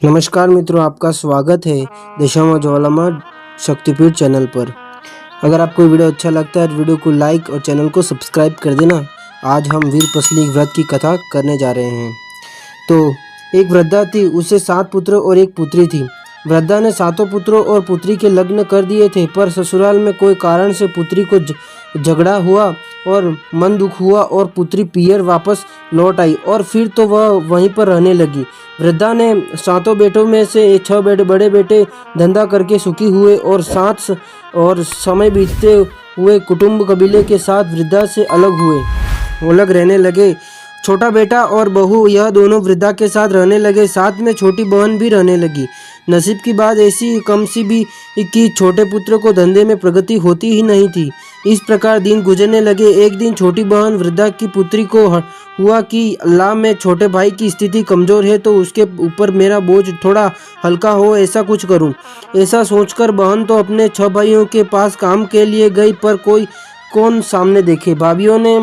नमस्कार मित्रों, आपका स्वागत है दिशामा ज्वालामा शक्तिपीठ चैनल पर। अगर आपको वीडियो अच्छा लगता है तो वीडियो को लाइक और चैनल को सब्सक्राइब कर देना। आज हम वीर पसली व्रत की कथा करने जा रहे हैं। तो एक वृद्धा थी, उससे 7 पुत्र और एक पुत्री थी। वृद्धा ने 7 पुत्रों और पुत्री के लग्न कर दिए थे, पर ससुराल में कोई कारण से पुत्री को झगड़ा हुआ और मन दुख हुआ और पुत्री पियर वापस लौट आई और फिर तो वह वहीं पर रहने लगी। वृद्धा ने 7 बेटों में से 6 बड़े बेटे धंधा करके सुखी हुए और समय बीतते हुए कुटुंब कबीले के साथ वृद्धा से अलग रहने लगे। छोटा बेटा और बहू यह दोनों वृद्धा के साथ रहने लगे, साथ में छोटी बहन भी रहने लगी। नसीब की बात ऐसी कम सी भी कि छोटे पुत्र को धंधे में प्रगति होती ही नहीं थी। इस प्रकार दिन गुजरने लगे। एक दिन छोटी बहन वृद्धा की पुत्री को हुआ कि अल्लाह में छोटे भाई की स्थिति कमज़ोर है तो उसके ऊपर मेरा बोझ थोड़ा हल्का हो, ऐसा कुछ करूं। ऐसा सोचकर बहन तो अपने 6 भाइयों के पास काम के लिए गई, पर कौन सामने देखे। भाइयों ने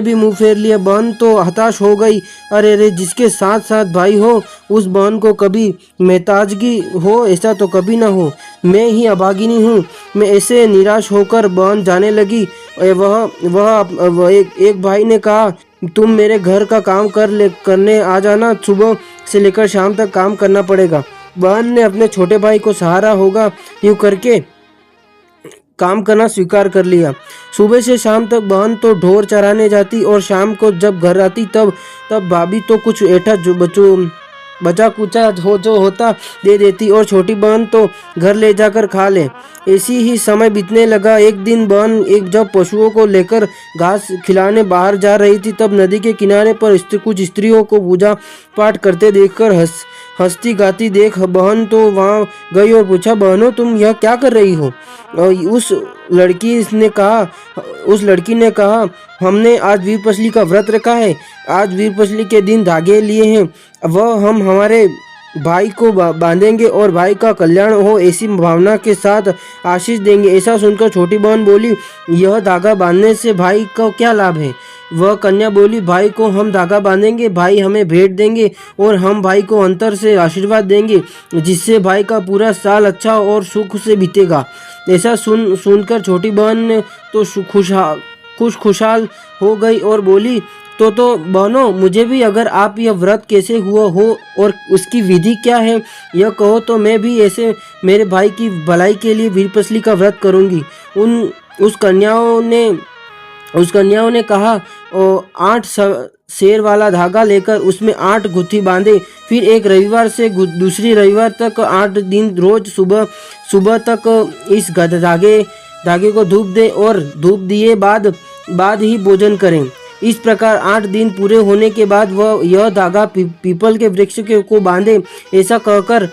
भी मुंह फेर लिया। बहन तो हताश हो गई। अरे जिसके साथ साथ भाई हो उस बहन को कभी मेहताजगी हो, ऐसा तो कभी ना हो। मैं ही अभागिनी हूँ। मैं ऐसे निराश होकर बहन जाने लगी। एक भाई ने कहा, तुम मेरे घर का काम करने आ जाना, सुबह से लेकर शाम तक काम करना पड़ेगा। बहन ने अपने छोटे भाई को सहारा होगा यूँ करके काम करना स्वीकार कर लिया। सुबह से शाम तक बहन तो ढोर चराने जाती और शाम को जब घर आती तब भाभी तो कुछ ऐठा बचा कुचा जो होता दे देती और छोटी बहन तो घर ले जाकर खा ले। ऐसी ही समय बीतने लगा। एक दिन बहन जब पशुओं को लेकर घास खिलाने बाहर जा रही थी, तब नदी के किनारे पर कुछ स्त्रियों को पूजा पाठ करते देखकर हंसती गाती देख बहन तो वहां गई और पूछा, बहनों तुम यह क्या कर रही हो? उस लड़की ने कहा, हमने आज वीर पसली का व्रत रखा है। आज वीर पसली के दिन धागे लिए हैं, वह हम हमारे भाई को बांधेंगे और भाई का कल्याण हो ऐसी भावना के साथ आशीष देंगे। ऐसा सुनकर छोटी बहन बोली, यह धागा बांधने से भाई को क्या लाभ है? वह कन्या बोली, भाई को हम धागा बांधेंगे, भाई हमें भेंट देंगे और हम भाई को अंतर से आशीर्वाद देंगे, जिससे भाई का पूरा साल अच्छा और सुख से बीतेगा। ऐसा सुनकर छोटी बहन ने तो खुशहाल हो गई और बोली, तो बहनों मुझे भी अगर आप यह व्रत कैसे हुआ हो और उसकी विधि क्या है यह कहो तो मैं भी ऐसे मेरे भाई की भलाई के लिए वीर पसली का व्रत करूंगी। उस कन्याओं ने कहा, 8 शेर वाला धागा लेकर उसमें 8 गुत्थी बांधे। फिर एक रविवार से दूसरी रविवार तक 8 दिन रोज सुबह तक इस धागे को धूप दे और धूप दिए बाद ही भोजन करें। इस प्रकार 8 दिन पूरे होने के बाद वह यह धागा पीपल के वृक्ष को बांधे। ऐसा कहकर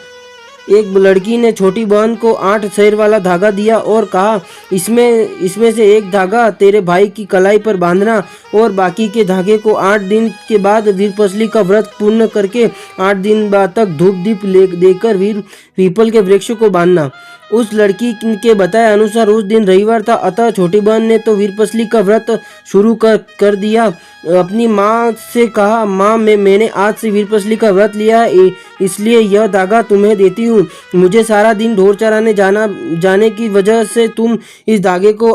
एक लड़की ने छोटी बहन को 8 शेर वाला धागा दिया और कहा, इसमें से एक धागा तेरे भाई की कलाई पर बांधना और बाकी के धागे को 8 दिन के बाद वीर पसली का व्रत पूर्ण करके 8 दिन बाद तक धूप दीप देकर पीपल के वृक्ष को बांधना। उस लड़की के बताए अनुसार उस दिन रविवार था, अतः छोटी बहन ने तो वीर पसली का व्रत शुरू कर दिया। अपनी माँ से कहा, माँ मैंने आज से वीर पसली का व्रत लिया है, इसलिए यह धागा तुम्हें देती हूँ। मुझे सारा दिन ढोर चराने जाने की वजह से तुम इस धागे को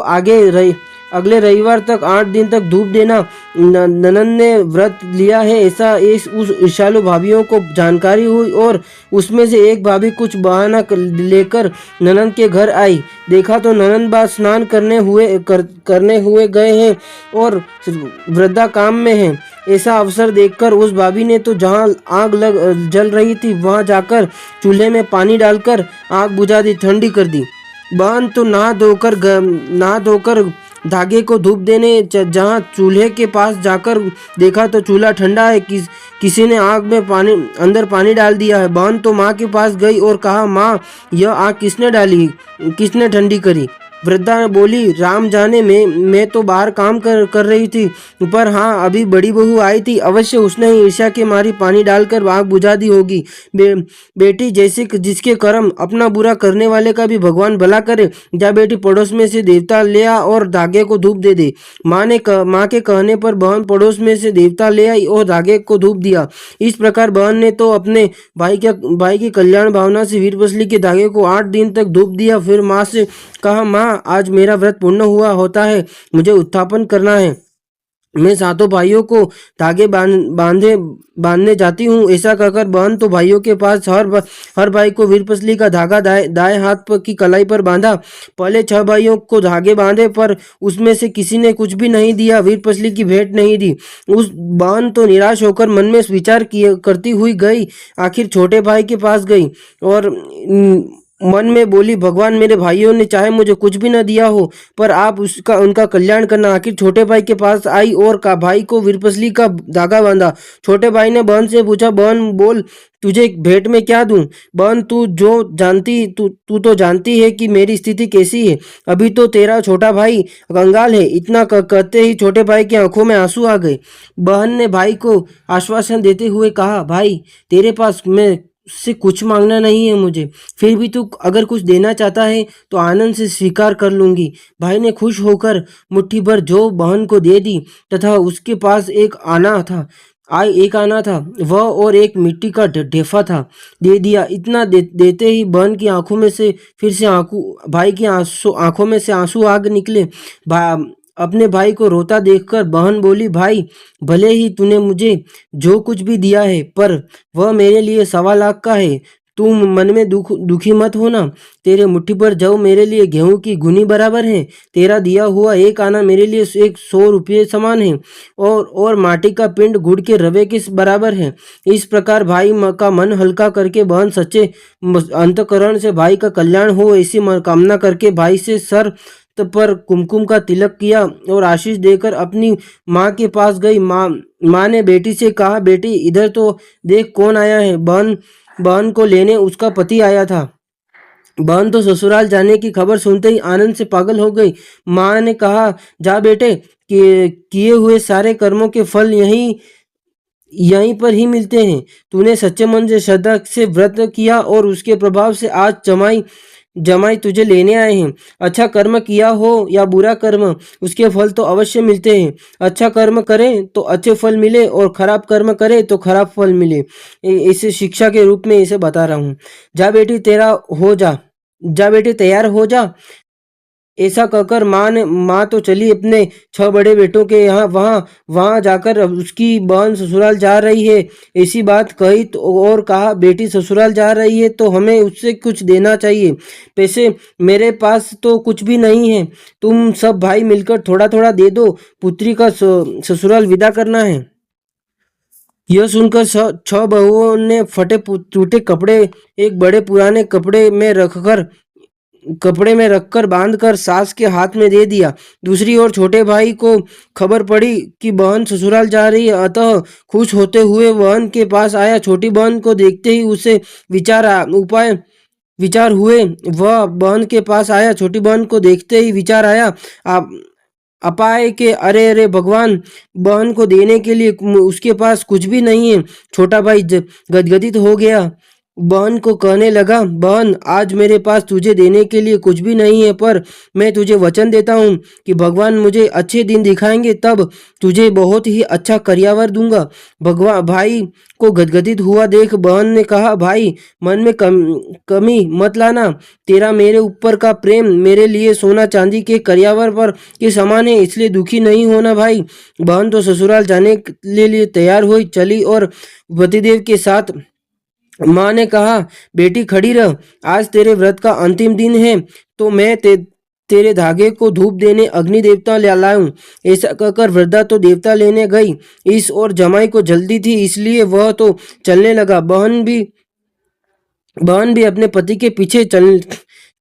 अगले रविवार तक 8 दिन तक धूप देना। ननन ने व्रत लिया है ऐसा उस ईर्ष्यालु भाभीियों को जानकारी हुई और उसमें से एक भाभी कुछ बहाना लेकर ननन के घर आई। देखा तो ननन बा स्नान करने हुए गए हैं और वृद्धा काम में हैं। ऐसा अवसर देखकर उस भाभी ने तो जहां आग जल रही थी वहां जाकर चूल्हे में पानी डालकर आग बुझा दी, ठंडी कर दी। बहन तो नहा धोकर धागे को धूप देने जहां चूल्हे के पास जाकर देखा तो चूल्हा ठंडा है, किसी ने आग में अंदर पानी डाल दिया है। बहन तो माँ के पास गई और कहा, माँ यह आग किसने डाली, किसने ठंडी करी? वृद्धा बोली, राम जाने, मैं तो बाहर काम कर रही थी, पर हाँ अभी बड़ी बहू आई थी, अवश्य उसने ही ईर्ष्या के मारी पानी डालकर आग बुझा दी होगी। बेटी, जैसे जिसके कर्म, अपना बुरा करने वाले का भी भगवान भला करे। जा बेटी, पड़ोस में से देवता ले आ और धागे को धूप दे दे। माँ के कहने पर बहन पड़ोस में से देवता ले आई और धागे को धूप दिया। इस प्रकार बहन ने तो अपने भाई की कल्याण भावना से वीरपसली के धागे को 8 दिन तक धूप दिया। फिर माँ से कहा, माँ आज मेरा व्रत पूर्ण हुआ होता है, मुझे उत्थापन करना है। मैं सातों भाइयों को धागे बांधने जाती हूँ। ऐसा कहकर बहन तो भाइयों के पास हर भाई को वीरपसली का धागा दाएं हाथ की कलाई पर बांधा। पहले 6 भाइयों को धागे बांधे, पर उसमें से किसी ने कुछ भी नहीं दिया, वीरपसली की भेंट नहीं दी। उस बहन तो निराश होकर मन में विचार करती हुई गई। आखिर छोटे भाई के पास गई और मन में बोली, भगवान, मेरे भाइयों ने चाहे मुझे कुछ भी न दिया हो, पर आप उनका कल्याण करना। आखिर छोटे भाई के पास आई और भाई को वीरपसली का धागा बांधा। छोटे भाई ने बहन से पूछा, बहन बोल, तुझे भेंट में क्या दूं? बहन, तू तो जानती है कि मेरी स्थिति कैसी है। अभी तो तेरा छोटा भाई कंगाल है। इतना कहते ही छोटे भाई की आंखों में आंसू आ गए। बहन ने भाई को आश्वासन देते हुए कहा, भाई, तेरे पास मैं से कुछ मांगना नहीं है मुझे, फिर भी तू अगर कुछ देना चाहता है तो आनंद से स्वीकार कर लूंगी। भाई ने खुश होकर मुट्ठी भर जौ बहन को दे दी तथा उसके पास एक आना था, वह और एक मिट्टी का ढेफा था, दे दिया। इतना देते ही बहन की आंखों में से फिर से भाई की आंखों में से आंसू आग निकले। अपने भाई को रोता देखकर बहन बोली, भाई, भले ही तूने मुझे जो कुछ भी दिया है, पर वह मेरे लिए 1.25 लाख का है। तुम मन में दुखी मत होना। तेरे मुट्ठी पर जौ मेरे लिए गेहूं की गुनी बराबर है। तेरा दिया हुआ एक आना मेरे लिए 100 रुपये समान है और माटी का पिंड गुड़ के रवे के बराबर है। इस प्रकार भाई का मन हल्का करके बहन सच्चे अंतकरण से भाई का कल्याण हो ऐसी कामना करके भाई से सर पर कुमकुम का तिलक किया और आशीष देकर अपनी माँ के पास गई। माँ ने बेटी से कहा, बेटी, इधर तो देख कौन आया है। बहन को लेने उसका पति आया था। बहन तो ससुराल जाने की खबर सुनते ही आनंद से पागल हो गई। माँ ने कहा, जा बेटे, किए हुए सारे कर्मों के फल यहीं पर ही मिलते हैं। तूने सच्चे मन से श्रद्धा से व्रत किया और उसके प्रभाव से आज जमाई तुझे लेने आए हैं। अच्छा कर्म किया हो या बुरा कर्म, उसके फल तो अवश्य मिलते हैं। अच्छा कर्म करें तो अच्छे फल मिले और खराब कर्म करें तो खराब फल मिले। इसे शिक्षा के रूप में इसे बता रहा हूँ। जा बेटी, जा बेटी, तैयार हो जा। ऐसा कहकर माँ तो चली अपने 6 बड़े बेटों के यहाँ। वहाँ जाकर उसकी बहन ससुराल जा रही है ऐसी बात कही और कहा, बेटी ससुराल जा रही है तो हमें उससे कुछ देना चाहिए। पैसे मेरे पास तो कुछ भी नहीं है, तुम सब भाई मिलकर थोड़ा थोड़ा दे दो, पुत्री का ससुराल विदा करना है। यह सुनकर 6 बहुओं ने फटे टूटे कपड़े एक बड़े पुराने कपड़े में रखकर बांधकर सास के हाथ में दे दिया। दूसरी ओर छोटे भाई को खबर पड़ी कि बहन ससुराल जा रही है, अतः खुश होते हुए बहन के पास आया। छोटी बहन को देखते ही उसे विचार हुए। वह बहन के पास आया। छोटी बहन को देखते ही विचार आया, अपाय के, अरे अरे भगवान, बहन को देने के लिए उसके पास कुछ भी नहीं है। छोटा भाई गदगदित हो गया। बहन को कहने लगा, बहन, आज मेरे पास तुझे देने के लिए कुछ भी नहीं है, पर मैं तुझे वचन देता हूँ कि भगवान मुझे अच्छे दिन दिखाएंगे तब तुझे बहुत ही अच्छा करियावर दूंगा। भगवान भाई को गदगदित हुआ देख बहन ने कहा, भाई, मन में कमी मत लाना। तेरा मेरे ऊपर का प्रेम मेरे लिए सोना चांदी के करियावर पर के समान है, इसलिए दुखी नहीं होना भाई। बहन तो ससुराल जाने के लिए तैयार हुई चली और पतिदेव के साथ। माँ ने कहा, बेटी खड़ी रह, आज तेरे व्रत का अंतिम दिन है, तो मैं तेरे धागे को धूप देने अग्नि देवता ले लाऊं। ऐसा कहकर वृद्धा तो देवता लेने गई। इस और जमाई को जल्दी थी, इसलिए वह तो चलने लगा। बहन भी अपने पति के पीछे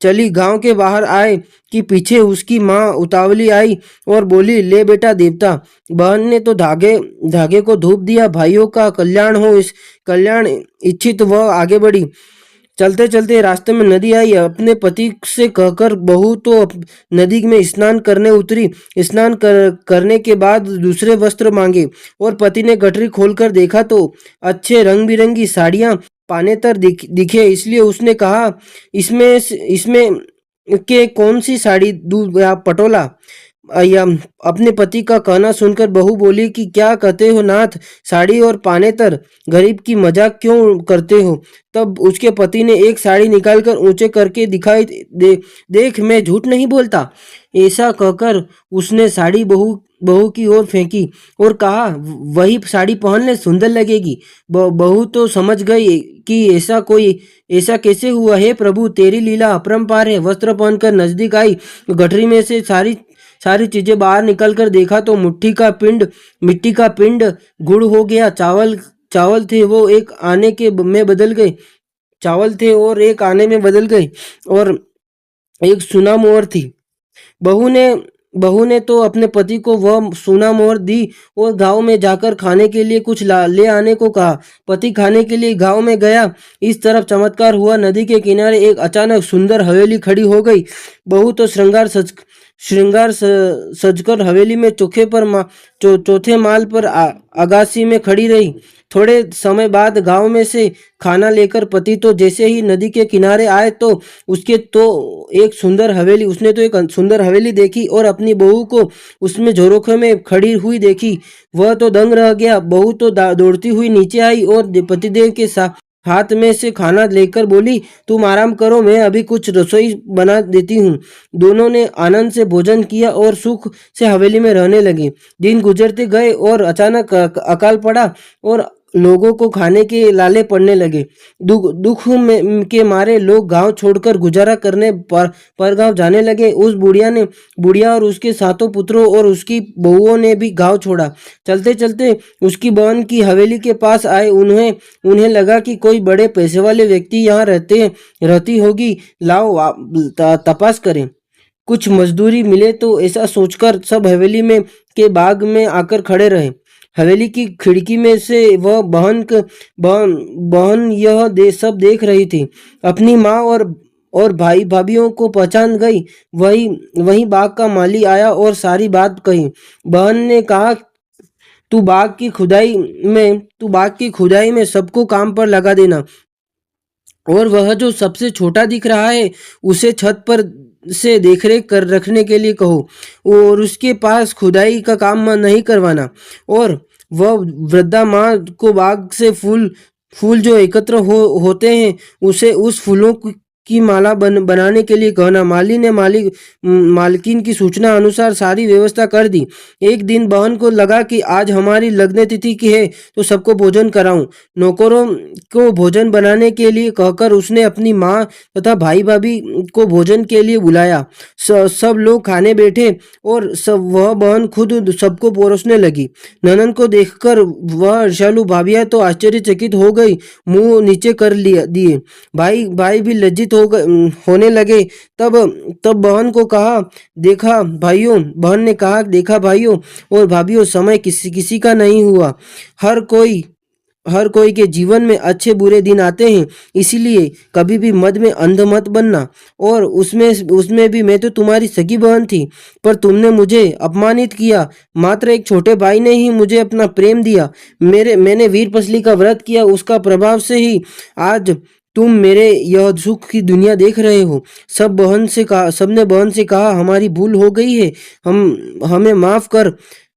चली। गांव के बाहर आए कि पीछे उसकी माँ उतावली आई और बोली, ले बेटा देवता। बहन ने तो धागे को धूप दिया। भाइयों का कल्याण हो, इस कल्याण इच्छित वह आगे बढ़ी। चलते चलते रास्ते में नदी आई। अपने पति से कहकर बहू तो नदी में स्नान करने उतरी। करने के बाद दूसरे वस्त्र मांगे और पति ने गठरी खोलकर देखा तो अच्छे रंग बिरंगी साड़ियां पानेतर दिखे। इसलिए उसने कहा, इसमें इसमें के कौन सी साड़ी दूं या पटोला? या अपने पति का कहना सुनकर बहू बोली कि क्या कहते हो नाथ, साड़ी और पानेतर, गरीब की मजाक क्यों करते हो? तब उसके पति ने एक साड़ी निकालकर ऊंचे करके दिखाई देख मैं झूठ नहीं बोलता। ऐसा कहकर उसने साड़ी बहू बहू की ओर फेंकी और कहा, वही साड़ी पहन ले, सुंदर लगेगी। बहू तो समझ गई कि ऐसा कैसे हुआ। हे प्रभु, तेरी लीला अपरंपार है। वस्त्र पहनकर नजदीक आई, गठरी में से सारी सारी चीजें बाहर निकलकर देखा तो मिट्टी का पिंड गुड़ हो गया। चावल थे वो एक आने के में बदल गए। चावल थे और एक आने में बदल गए और एक सुना मोहर थी। बहू ने तो अपने पति को वह सुना मोहर दी और गांव में जाकर खाने के लिए कुछ ले आने को कहा। पति खाने के लिए गांव में गया। इस तरफ चमत्कार हुआ। नदी के किनारे एक अचानक सुंदर हवेली खड़ी हो गई। बहू तो श्रृंगार सजकर हवेली में चौथे माल पर अगासी में खड़ी रही। थोड़े समय बाद गांव में से खाना लेकर पति तो जैसे ही नदी के किनारे आए तो उसने तो एक सुंदर हवेली देखी और अपनी बहू को उसमें झरोखे में खड़ी हुई देखी। वह तो दंग रह गया। बहू तो दौड़ती हुई नीचे आई और पतिदेव के हाथ में से खाना लेकर बोली, तुम आराम करो, मैं अभी कुछ रसोई बना देती हूँ। दोनों ने आनंद से भोजन किया और सुख से हवेली में रहने लगे। दिन गुजरते गए और अचानक अकाल पड़ा और लोगों को खाने के लाले पड़ने लगे। दुख के मारे लोग गांव छोड़कर गुजारा करने परगांव जाने लगे। उस बुढ़िया और उसके सातों पुत्रों और उसकी बहुओं ने भी गांव छोड़ा। चलते चलते उसकी बहन की हवेली के पास आए। उन्हें लगा कि कोई बड़े पैसे वाले व्यक्ति यहाँ रहती होगी। लाओ तपास करें, कुछ मजदूरी मिले तो, ऐसा सोचकर सब हवेली में के बाग में आकर खड़े रहे। हवेली की खिड़की में से वह बहन सब देख रही थी। अपनी माँ और भाई भाभीियों को पहचान गई। वही बाग का माली आया और सारी बात कही। बहन ने कहा, तू बाग की खुदाई में सबको काम पर लगा देना और वह जो सबसे छोटा दिख रहा है उसे छत पर से देखरेख कर रखने के लिए कहो और उसके पास खुदाई का काम नहीं करवाना। और वह वृद्धा माँ को बाग से फूल जो एकत्र होते हैं उसे उस फूलों की माला बनाने के लिए कहना। माली ने मालकिन की सूचना अनुसार सारी व्यवस्था कर दी। एक दिन बहन को लगा कि आज हमारी लग्न तिथि की है तो सबको भोजन कराऊं। नौकरों को भोजन बनाने के लिए कहकर उसने अपनी माँ तथा भाई भाभी को भोजन के लिए बुलाया। सब लोग खाने बैठे और वह बहन खुद सबको परोसने लगी। ननन को देखकर वह ईर्ष्यालु भाभियां तो आश्चर्यचकित हो गई, मुंह नीचे कर दिए। भाई भी लज्जित होने लगे। तब बहन को कहा, देखा भाइयों, बहन ने कहा, देखा भाइयों और भाभीियों, समय किसी का नहीं हुआ। हर कोई के जीवन में अच्छे बुरे दिन आते हैं। इसीलिए कभी भी मद में अंध मत बनना। और उसमें भी मैं तो तुम्हारी सगी बहन थी, पर तुमने मुझे अपमानित किया। मात्र एक छोटे भाई ने ही मुझे अपना प्रेम दिया। मैंने वीरपसली का व्रत किया, उसका प्रभाव से ही आज तुम मेरे यह सुख की दुनिया देख रहे हो। सबने बहन से कहा, हमारी भूल हो गई है, हमें माफ कर।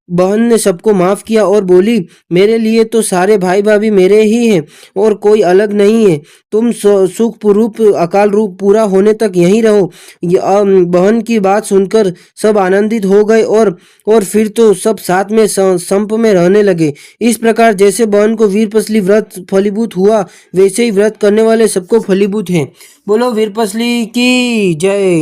बहन ने सबको माफ किया और बोली, मेरे लिए तो सारे भाई भाभी मेरे ही हैं और कोई अलग नहीं है। तुम सुख रूप अकाल रूप पूरा होने तक यहीं रहो। बहन की बात सुनकर सब आनंदित हो गए और फिर तो सब साथ में संप में रहने लगे। इस प्रकार जैसे बहन को वीरपसली व्रत फलीभूत हुआ, वैसे ही व्रत करने वाले सबको फलीभूत है। बोलो वीरपसली की जय।